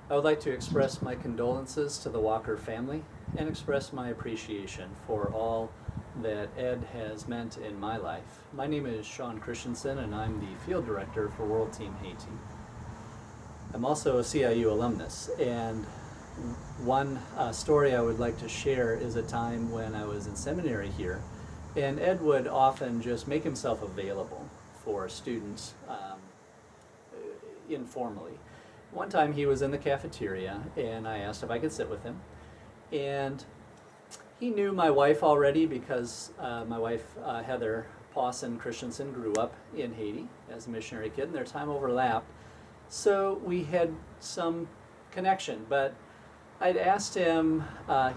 I would like to express my condolences to the Walker family and express my appreciation for all that Ed has meant in my life. My name is Sean Christensen, and I'm the field director for World Team Haiti. I'm also a CIU alumnus, and one story I would like to share is a time when I was in seminary here, and Ed would often just make himself available for students informally. One time he was in the cafeteria, and I asked if I could sit with him, and he knew my wife already because my wife, Heather Pawson Christensen, grew up in Haiti as a missionary kid, and their time overlapped. So we had some connection, but I'd asked him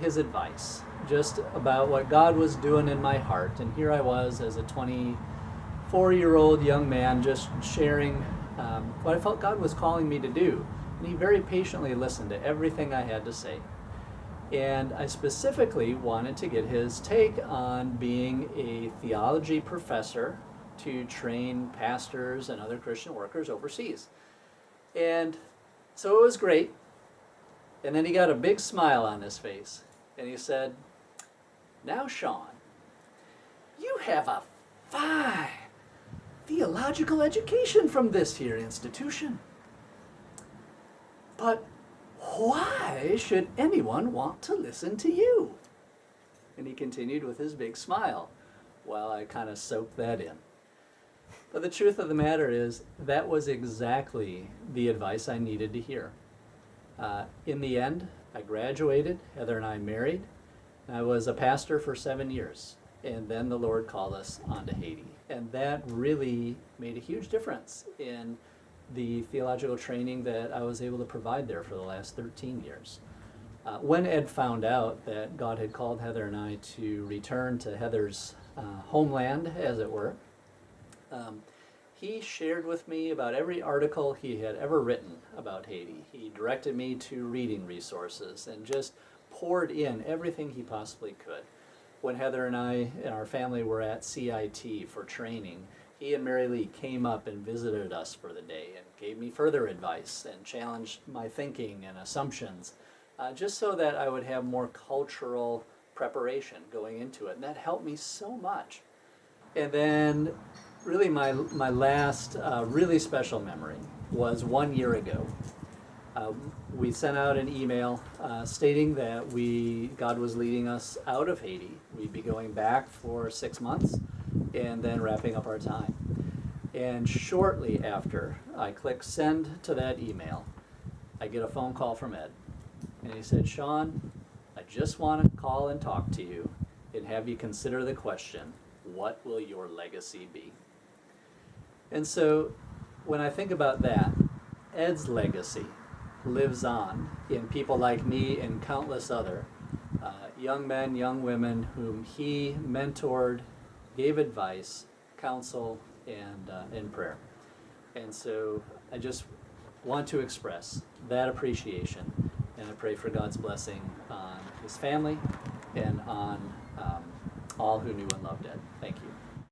his advice just about what God was doing in my heart. And here I was as a 24-year-old young man just sharing what I felt God was calling me to do. And he very patiently listened to everything I had to say. And I specifically wanted to get his take on being a theology professor to train pastors and other Christian workers overseas. And so it was great. And then he got a big smile on his face. And he said, "Now, Sean, you have a fine theological education from this here institution. But why should anyone want to listen to you?" And he continued with his big smile while I kind of soaked that in. But the truth of the matter is, that was exactly the advice I needed to hear. In the end, I graduated, Heather and I married. I was a pastor for 7 years, and then the Lord called us onto Haiti. And that really made a huge difference in the theological training that I was able to provide there for the last 13 years. When Ed found out that God had called Heather and I to return to Heather's homeland, as it were, he shared with me about every article he had ever written about Haiti. He directed me to reading resources and just poured in everything he possibly could. When Heather and I and our family were at CIT for training, he and Mary Lee came up and visited us for the day and gave me further advice and challenged my thinking and assumptions, just so that I would have more cultural preparation going into it. And that helped me so much. And then really my last really special memory was 1 year ago. We sent out an email stating that God was leading us out of Haiti. We'd be going back for 6 months and then wrapping up our time. And shortly after I click send to that email, I get a phone call from Ed. And he said, "Sean, I just want to call and talk to you and have you consider the question, what will your legacy be?" And so when I think about that, Ed's legacy lives on in people like me and countless other young men, young women whom he mentored, gave advice, counsel, and prayer. And so I just want to express that appreciation, and I pray for God's blessing on his family and on all who knew and loved Ed. Thank you.